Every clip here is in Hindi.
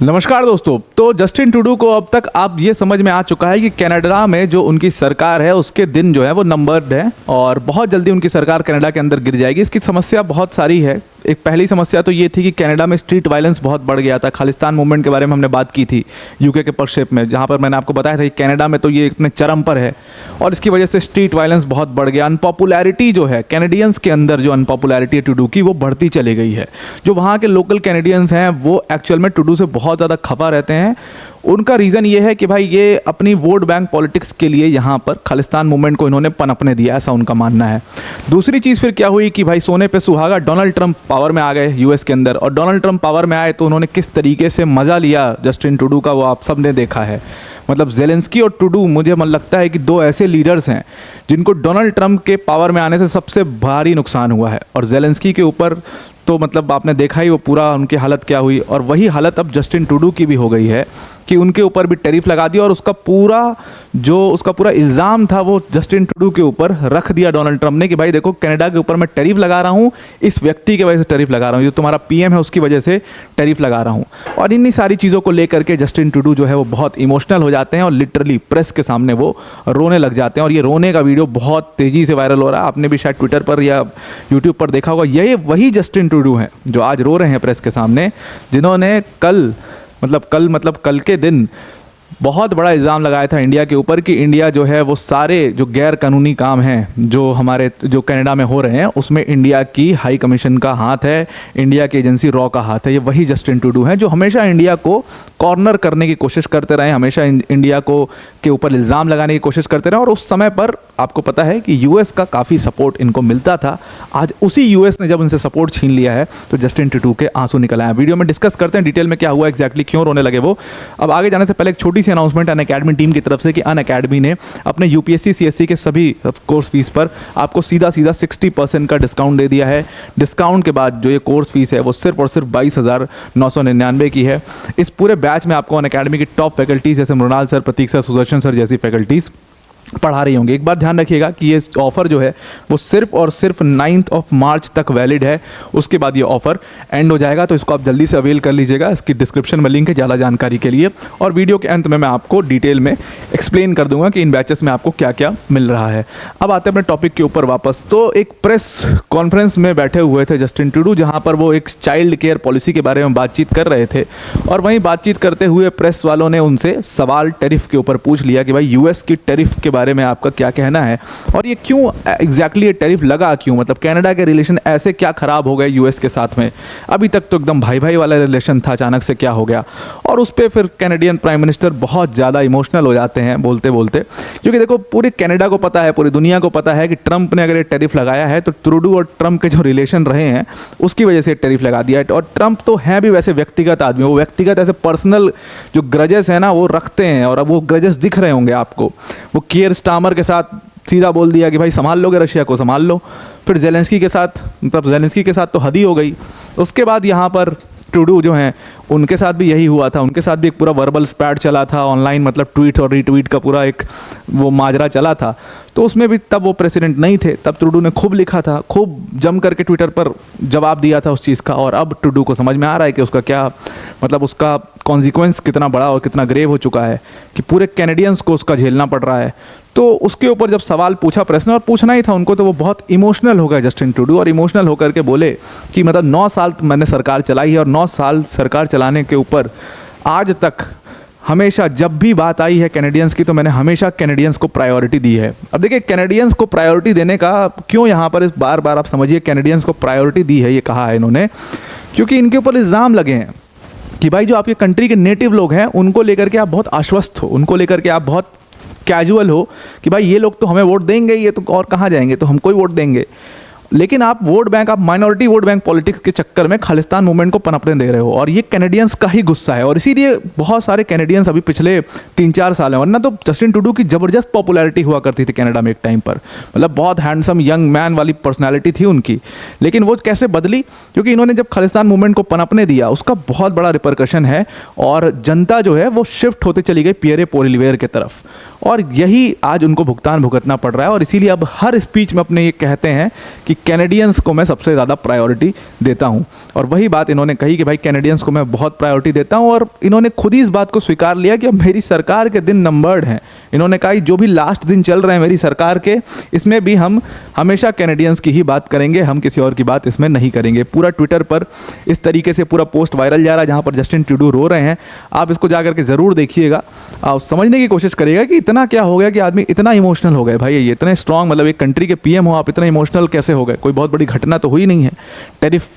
नमस्कार दोस्तों। तो जस्टिन ट्रूडो को अब तक आप ये समझ में आ चुका है कि कनाडा में जो उनकी सरकार है उसके दिन जो है वो नंबर्ड है और बहुत जल्दी उनकी सरकार कनाडा के अंदर गिर जाएगी। इसकी समस्या बहुत सारी है। एक पहली समस्या तो ये थी कि कनाडा में स्ट्रीट वायलेंस बहुत बढ़ गया था। खालिस्तान मूवमेंट के बारे में हमने बात की थी यूके के प्रक्षेप में, जहाँ पर मैंने आपको बताया था कि कनाडा में तो ये इतने चरम पर है और इसकी वजह से स्ट्रीट वायलेंस बहुत बढ़ गया। अनपॉपुलैरिटी जो है कैनेडियंस के अंदर, जो अनपॉपुलैरिटी है ट्रूडो की, वो बढ़ती चली गई है। जो वहाँ के लोकल कैनेडियंस हैं वो एक्चुअल में ट्रूडो से बहुत ज़्यादा खफा रहते हैं। उनका रीज़न ये है कि भाई ये अपनी वोट बैंक पॉलिटिक्स के लिए यहाँ पर खालिस्तान मूवमेंट को इन्होंने पनपने दिया, ऐसा उनका मानना है। दूसरी चीज़ फिर क्या हुई कि भाई सोने पे सुहागा, डोनाल्ड ट्रंप पावर में आ गए यूएस के अंदर, और डोनाल्ड ट्रंप पावर में आए तो उन्होंने किस तरीके से मज़ा लिया जस्टिन ट्रूडो का वो आप सब ने देखा है। मतलब ज़ेलेंस्की और ट्रूडो, मुझे मन लगता है कि दो ऐसे लीडर्स हैं जिनको डोनाल्ड ट्रंप के पावर में आने से सबसे भारी नुकसान हुआ है। और ज़ेलेंस्की के ऊपर तो मतलब आपने देखा ही वो पूरा उनकी हालत क्या हुई, और वही हालत अब जस्टिन ट्रूडो की भी हो गई है कि उनके ऊपर भी टैरिफ लगा दिया और उसका पूरा इल्ज़ाम था वो जस्टिन ट्रूडो के ऊपर रख दिया डोनाल्ड ट्रंप ने कि भाई देखो कनाडा के ऊपर मैं टैरिफ लगा रहा हूँ, इस व्यक्ति की वजह से टैरिफ लगा रहा हूँ, जो तुम्हारा पीएम है उसकी वजह से टैरिफ लगा रहा हूँ। और इन्हीं सारी चीज़ों को लेकर के जस्टिन ट्रूडो जो है वो बहुत इमोशनल हो जाते हैं और लिटरली प्रेस के सामने वो रोने लग जाते हैं। और ये रोने का वीडियो बहुत तेज़ी से वायरल हो रहा है। आपने भी शायद ट्विटर पर या यूट्यूब पर देखा होगा। ये वही जस्टिन ट्रूडो हैं जो आज रो रहे हैं प्रेस के सामने, जिन्होंने कल के दिन बहुत बड़ा इल्ज़ाम लगाया था इंडिया के ऊपर कि इंडिया जो है वो सारे जो गैर कानूनी काम हैं जो कनाडा में हो रहे हैं उसमें इंडिया की हाई कमीशन का हाथ है, इंडिया की एजेंसी रॉ का हाथ है। ये वही जस्टिन ट्रूडो हैं जो हमेशा इंडिया को कॉर्नर करने की कोशिश करते रहे, हमेशा इंडिया को के ऊपर इल्ज़ाम लगाने की कोशिश करते रहे। और उस समय पर आपको पता है कि यूएस का काफ़ी सपोर्ट इनको मिलता था। आज उसी यूएस ने जब उनसे सपोर्ट छीन लिया है तो जस्टिन ट्रूडो के आंसू निकल आए। वीडियो में डिस्कस करते हैं डिटेल में क्या हुआ, एग्जैक्टली क्यों रोने लगे वो। अब आगे जाने से पहले एक छोटी सी अनाउंसमेंट अनअकैडमी टीम की तरफ से कि अनअकैडमी ने अपने यूपीएससी सीएससी के सभी कोर्स फीस पर आपको सीधा 60% का डिस्काउंट दे दिया है। डिस्काउंट के बाद जो ये कोर्स फीस है वो सिर्फ और सिर्फ 22,999 की है। इस पूरे बैच में आपको अनअकैडमी की टॉप फैकल्टीज जैसे मृणाल सर, प्रतीक सर, सुदर्शन सर जैसी फैकल्टीज़ पढ़ा रही होंगी। एक बात ध्यान रखिएगा कि ये ऑफ़र जो है वो सिर्फ और सिर्फ 9 मार्च तक वैलिड है। उसके बाद ये ऑफ़र एंड हो जाएगा, तो इसको आप जल्दी से अवेल कर लीजिएगा। इसकी डिस्क्रिप्शन में लिंक है ज़्यादा जानकारी के लिए, और वीडियो के अंत में मैं आपको डिटेल में एक्सप्लेन कर दूंगा कि इन बैचेस में आपको क्या क्या मिल रहा है। अब आते हैं अपने टॉपिक के ऊपर वापस। तो एक प्रेस कॉन्फ्रेंस में बैठे हुए थे जस्टिन ट्रूडो, जहाँ पर वो एक चाइल्ड केयर पॉलिसी के बारे में बातचीत कर रहे थे, और वहीं बातचीत करते हुए प्रेस वालों ने उनसे सवाल टैरिफ के ऊपर पूछ लिया कि भाई यूएस की टैरिफ के बारे में आपका क्या कहना है और ये क्यों एग्जैक्टली ये टैरिफ लगा क्यों, मतलब कनाडा के रिलेशन ऐसे क्या खराब हो गए यूएस के साथ में। अभी तक तो एकदम भाई भाई वाला रिलेशन था, अचानक से क्या हो गया। और उस पर फिर कैनेडियन प्राइम मिनिस्टर बहुत ज़्यादा इमोशनल हो जाते हैं बोलते बोलते, क्योंकि देखो पूरे कनाडा को पता है, पूरी दुनिया को पता है कि ट्रंप ने अगर ये टैरिफ लगाया है तो ट्रूडो और ट्रंप के जो रिलेशन रहे हैं उसकी वजह से टैरिफ लगा दिया है। और ट्रंप तो है भी वैसे व्यक्तिगत आदमी, वो व्यक्तिगत ऐसे पर्सनल जो ग्रजेस है ना वो रखते हैं, और अब वो ग्रजेस दिख रहे होंगे आपको। वो कियर स्टार्मर के साथ सीधा बोल दिया कि भाई संभाल लोगे रशिया को, संभाल लो। फिर ज़ेलेंस्की के साथ तो हद ही हो गई। उसके बाद यहाँ पर ट्रूडो जो हैं उनके साथ भी यही हुआ था। उनके साथ भी एक पूरा वर्बल स्पैट चला था ऑनलाइन, मतलब ट्वीट और रीट्वीट का पूरा एक वो माजरा चला था। तो उसमें भी तब वो प्रेसिडेंट नहीं थे, तब ट्रूडो ने खूब लिखा था, खूब जम करके ट्विटर पर जवाब दिया था उस चीज़ का। और अब ट्रूडो को समझ में आ रहा है कि उसका क्या मतलब, उसका कॉन्सिक्वेंस कितना बड़ा और कितना ग्रेव हो चुका है कि पूरे कैनेडियंस को उसका झेलना पड़ रहा है। तो उसके ऊपर जब सवाल पूछा प्रेस ने, और पूछना ही था उनको, तो वो बहुत इमोशनल हो गए जस्टिन ट्रूडो, और इमोशनल होकर के बोले कि मतलब 9 साल मैंने सरकार चलाई है, और 9 साल सरकार चलाने के ऊपर आज तक हमेशा जब भी बात आई है कैनेडियंस की तो मैंने हमेशा कैनेडियंस को प्रायोरिटी दी है। अब देखिए कैनेडियंस को प्रायोरिटी देने का क्यों यहाँ पर इस बार बार आप समझिए कैनेडियंस को प्रायोरिटी दी है, ये कहा है इन्होंने, क्योंकि इनके ऊपर इल्ज़ाम लगे हैं कि भाई जो आपके कंट्री के नेटिव लोग हैं उनको लेकर के आप बहुत आश्वस्त हो, उनको लेकर के आप बहुत कैजुअल हो कि भाई ये लोग तो हमें वोट देंगे, ये तो और कहाँ जाएंगे, तो हमको ही वोट देंगे। लेकिन आप माइनॉरिटी वोट बैंक पॉलिटिक्स के चक्कर में खालिस्तान मूवमेंट को पनपने दे रहे हो, और ये कैनेडियंस का ही गुस्सा है। और इसीलिए बहुत सारे कैनेडियंस अभी पिछले 3-4 साल हैं, वरना तो जस्टिन ट्रूडो की ज़बरदस्त पॉपुलैरिटी हुआ करती थी कनाडा में एक टाइम पर, मतलब बहुत हैंडसम यंग मैन वाली पर्सनैलिटी थी उनकी। लेकिन वो कैसे बदली, क्योंकि इन्होंने जब खालिस्तान मूवमेंट को पनपने दिया उसका बहुत बड़ा रिपरकशन है, और जनता जो है वो शिफ्ट होते चली गई पियरे पोलिवेयर की तरफ। और यही आज उनको भुगतान भुगतना पड़ रहा है। और इसीलिए अब हर स्पीच में अपने ये कहते हैं कि कैनेडियंस को मैं सबसे ज़्यादा प्रायोरिटी देता हूँ। और वही बात इन्होंने कही कि भाई कैनेडियंस को मैं बहुत प्रायोरिटी देता हूँ, और इन्होंने खुद ही इस बात को स्वीकार लिया कि अब मेरी सरकार के दिन नंबर्ड हैं। इन्होंने कहा कि जो भी लास्ट दिन चल रहे हैं मेरी सरकार के, इसमें भी हम हमेशा कैनेडियंस की ही बात करेंगे, हम किसी और की बात इसमें नहीं करेंगे। पूरा ट्विटर पर इस तरीके से पूरा पोस्ट वायरल जा रहा है जहाँ पर जस्टिन ट्रूडो रो रहे हैं। आप इसको जा करके ज़रूर देखिएगा, आप समझने की कोशिश करिएगा कि इतना क्या हो गया कि आदमी इतना इमोशनल हो गए। भाई ये इतने स्ट्रांग, मतलब एक कंट्री के पीएम हो, आप इतना इमोशनल कैसे हो गए? कोई बहुत बड़ी घटना तो हुई नहीं है। टैरिफ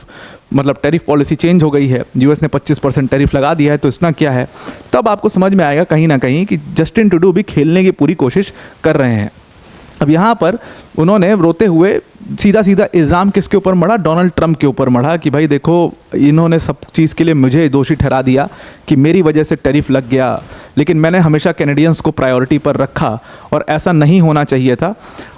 पॉलिसी चेंज हो गई है, यूएस ने 25% टैरिफ लगा दिया है, तो इतना क्या है? तब आपको समझ में आएगा कहीं ना कहीं कि जस्टिन ट्रूडो भी खेलने की पूरी कोशिश कर रहे हैं। अब यहाँ पर उन्होंने रोते हुए सीधा सीधा इल्ज़ाम किसके ऊपर मढ़ा? डोनाल्ड ट्रंप के ऊपर मढ़ा कि भाई देखो, इन्होंने सब चीज़ के लिए मुझे दोषी ठहरा दिया कि मेरी वजह से टैरिफ लग गया, लेकिन मैंने हमेशा कैनेडियंस को प्रायोरिटी पर रखा और ऐसा नहीं होना चाहिए था,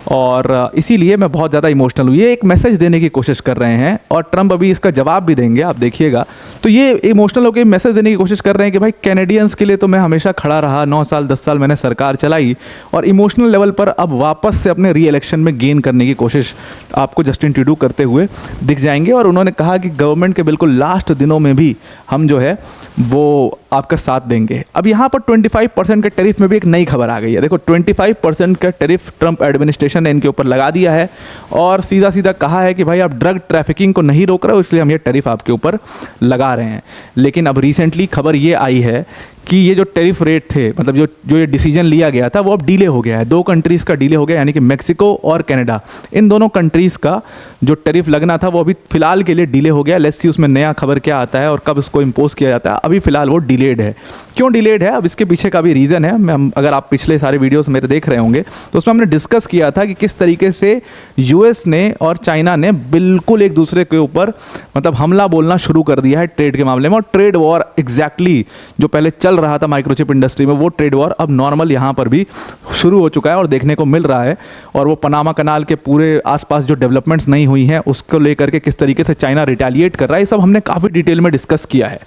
और इसीलिए मैं बहुत ज़्यादा इमोशनल हूँ। ये एक मैसेज देने की कोशिश कर रहे हैं और ट्रंप अभी इसका जवाब भी देंगे, आप देखिएगा। तो ये इमोशनल होकर मैसेज देने की कोशिश कर रहे हैं कि भाई कैनेडियंस के लिए तो मैं हमेशा खड़ा रहा, 9 साल 10 साल मैंने सरकार चलाई, और इमोशनल लेवल पर अब वापस से अपने री इलेक्शन में गेन करने की कोशिश आपको जस्टिन ट्रूडो करते हुए दिख जाएंगे। और उन्होंने कहा कि गवर्नमेंट के बिल्कुल लास्ट दिनों में भी हम जो है वो आपका साथ देंगे। अब यहाँ पर 25% के टैरिफ में भी एक नई खबर आ गई है। देखो 25% का टैरिफ ट्रंप एडमिनिस्ट्रेशन ने इनके ऊपर लगा दिया है और सीधा सीधा कहा है कि भाई आप ड्रग ट्रैफिकिंग को नहीं रोक रहे हो, इसलिए हम ये टैरिफ आपके ऊपर लगा रहे हैं। लेकिन अब रिसेंटली खबर ये आई है कि ये जो टैरिफ रेट थे, मतलब जो ये डिसीजन लिया गया था, वो अब डिले हो गया है। 2 कंट्रीज़ का डिले हो गया, यानी कि मेक्सिको और कनाडा, इन दोनों कंट्रीज़ का जो टैरिफ लगना था वो अभी फिलहाल के लिए डिले हो गया। लेट्स सी उसमें नया खबर क्या आता है और कब इसको इम्पोज किया जाता है। अभी फिलहाल वो डिलेड है। क्यों डिलेड है? अब इसके पीछे का भी रीज़न है। अगर आप पिछले सारे वीडियोस मेरे देख रहे होंगे तो उसमें हमने डिस्कस किया था कि किस तरीके से यूएस ने और चाइना ने बिल्कुल एक दूसरे के ऊपर मतलब हमला बोलना शुरू कर दिया है ट्रेड के मामले में। और ट्रेड वॉर एग्जैक्टली जो पहले चल रहा था माइक्रोचिप इंडस्ट्री में, वो ट्रेड वॉर अब नॉर्मल यहाँ पर भी शुरू हो चुका है और देखने को मिल रहा है। और वो पनामा कनाल के पूरे आसपास जो डेवलपमेंट्स नहीं हुई हैं उसको लेकर के किस तरीके से चाइना रिटेलिएट कर रहा है, ये सब हमने काफ़ी डिटेल में डिस्कस किया है।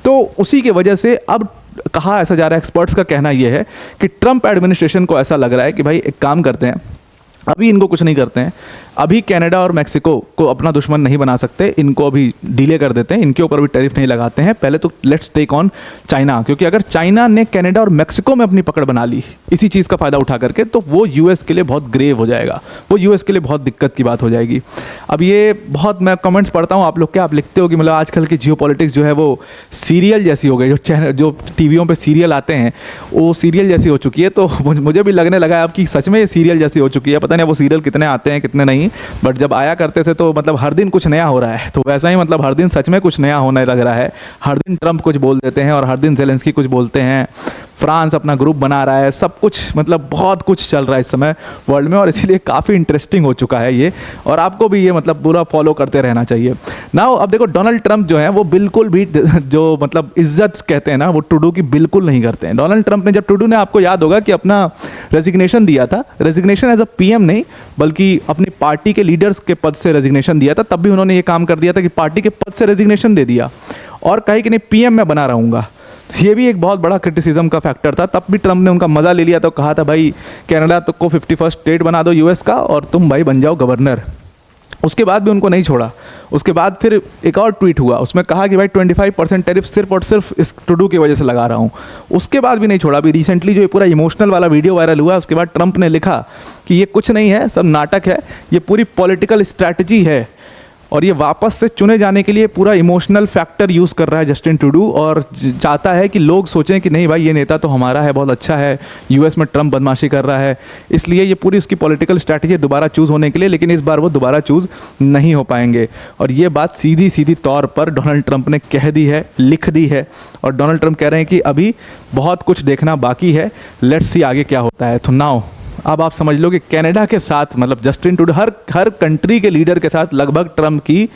तो उसी की वजह से अब कहा ऐसा जा रहा है, एक्सपर्ट्स का कहना यह है कि ट्रंप एडमिनिस्ट्रेशन को ऐसा लग रहा है कि भाई एक काम करते हैं, अभी इनको कुछ नहीं करते हैं, अभी कनाडा और मेक्सिको को अपना दुश्मन नहीं बना सकते, इनको अभी डिले कर देते हैं, इनके ऊपर भी टैरिफ नहीं लगाते हैं। पहले तो लेट्स टेक ऑन चाइना, क्योंकि अगर चाइना ने कनाडा और मेक्सिको में अपनी पकड़ बना ली इसी चीज़ का फ़ायदा उठा करके, तो वो यूएस के लिए बहुत ग्रेव हो जाएगा, वो यूएस के लिए बहुत दिक्कत की बात हो जाएगी। अब ये बहुत मैं कमेंट्स पढ़ता हूँ, आप लोग क्या आप लिखते हो कि मतलब आजकल की जियोपॉलिटिक्स जो है वो सीरियल जैसी हो गई, जो टीवियों पर सीरियल आते हैं वो सीरियल जैसी हो चुकी है। तो मुझे भी लगने लगा है अब कि सच में ये सीरियल जैसी हो चुकी है। पता नहीं वो सीरियल कितने आते हैं कितने नहीं, बट जब आया करते थे तो मतलब हर दिन कुछ नया हो रहा है, तो वैसा ही मतलब हर दिन सच में कुछ नया होने लग रहा है। हर दिन ट्रंप कुछ बोल देते हैं और हर दिन ज़ेलेंस्की कुछ बोलते हैं, फ्रांस अपना ग्रुप बना रहा है, सब कुछ मतलब बहुत कुछ चल रहा है इस समय वर्ल्ड में, और इसीलिए काफ़ी इंटरेस्टिंग हो चुका है ये, और आपको भी ये मतलब पूरा फॉलो करते रहना चाहिए ना। अब देखो डोनाल्ड ट्रंप जो है वो बिल्कुल भी जो मतलब इज्जत कहते हैं ना, वो ट्रूडो की बिल्कुल नहीं करते हैं। डोनाल्ड ट्रंप ने जब ट्रूडो ने, आपको याद होगा कि अपना रेजिग्नेशन दिया था, रेजिग्नेशन एज अ पीएम नहीं बल्कि अपनी पार्टी के लीडर्स के पद से रेजिग्नेशन दिया था, तब भी उन्होंने ये काम कर दिया था कि पार्टी के पद से रेजिग्नेशन दे दिया और कही कि नहीं पीएम मैं बना रहूँगा। ये भी एक बहुत बड़ा क्रिटिसिज्म का फैक्टर था। तब भी ट्रंप ने उनका मज़ा ले लिया, तो कहा था भाई कनाडा तो को 51st स्टेट बना दो यूएस का और तुम भाई बन जाओ गवर्नर। उसके बाद भी उनको नहीं छोड़ा। उसके बाद फिर एक और ट्वीट हुआ, उसमें कहा कि भाई 25% टैरिफ सिर्फ और सिर्फ इस ट्रूडो की वजह से लगा रहा हूँ। उसके बाद भी नहीं छोड़ा। अभी रिसेंटली जो ये पूरा इमोशनल वाला वीडियो वायरल हुआ, उसके बाद ट्रंप ने लिखा कि ये कुछ नहीं है, सब नाटक है, ये पूरी पॉलिटिकल स्ट्रैटेजी है, और ये वापस से चुने जाने के लिए पूरा इमोशनल फैक्टर यूज़ कर रहा है जस्टिन ट्रूडो, और चाहता है कि लोग सोचें कि नहीं भाई ये नेता तो हमारा है, बहुत अच्छा है, यूएस में ट्रंप बदमाशी कर रहा है। इसलिए ये पूरी उसकी पॉलिटिकल स्ट्रैटेजी दोबारा चूज़ होने के लिए, लेकिन इस बार वो दोबारा चूज़ नहीं हो पाएंगे। और ये बात सीधी सीधी तौर पर डोनाल्ड ट्रंप ने कह दी है, लिख दी है, और डोनाल्ड ट्रंप कह रहे हैं कि अभी बहुत कुछ देखना बाकी है, लेट्स सी आगे क्या होता है। तो नाउ अब आप समझ लो कि कनाडा के साथ मतलब जस्टिन ट्रूडो हर कंट्री के लीडर के साथ लगभग ट्रंप की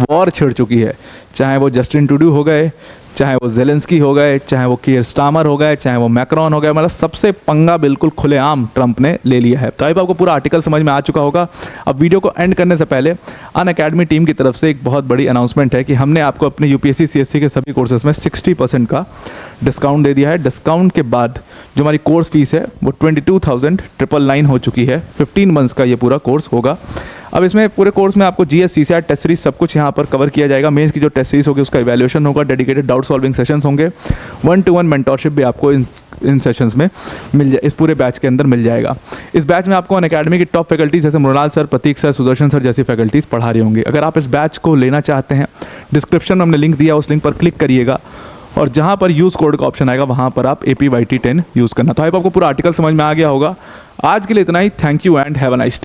वॉर छिड़ चुकी है। चाहे वो जस्टिन ट्रूडो हो गए, चाहे वो ज़ेलेंस्की हो गए, चाहे वो कीर स्टारमर हो गए, चाहे वो मैक्रोन हो गए, मतलब सबसे पंगा बिल्कुल खुलेआम ट्रंप ने ले लिया है। तो आई आपको पूरा आर्टिकल समझ में आ चुका होगा। अब वीडियो को एंड करने से पहले अनअकैडमी टीम की तरफ से एक बहुत बड़ी अनाउंसमेंट है कि हमने आपको अपने यूपीएससी सीएससी के सभी कोर्सेज में 60% का डिस्काउंट दे दिया है। डिस्काउंट के बाद जो हमारी कोर्स फीस है वो 22,999 हो चुकी है। 15 मंथ्स का ये पूरा कोर्स होगा। अब इसमें पूरे कोर्स में आपको जीएस, सीसीआर, टेस्ट सीरीज सब कुछ यहाँ पर कवर किया जाएगा। मेंस की जो टेस्ट सीरीज होगी उसका इवैल्यूएशन होगा, डेडिकेटेड डाउट सॉल्विंग सेशंस होंगे, 1-to-1 मेंटोरशिप भी आपको इन सेशंस में मिल जाए, इस पूरे बैच के अंदर मिल जाएगा। इस बैच में आपको अनअकैडमी की टॉप फैकल्टीज जैसे मृणाल सर, प्रतीक सर, सुदर्शन सर जैसी फैकल्टीज पढ़ा रही होंगी। अगर आप इस बैच को लेना चाहते हैं, डिस्क्रिप्शन में हमने लिंक दिया, उस लिंक पर क्लिक करिएगा और जहाँ पर यूज़ कोड का ऑप्शन आएगा वहाँ पर आप APYT10 यूज़ करना। तो आई होप आपको पूरा आर्टिकल समझ में आ गया होगा। आज के लिए इतना ही। Thank you and have a nice day.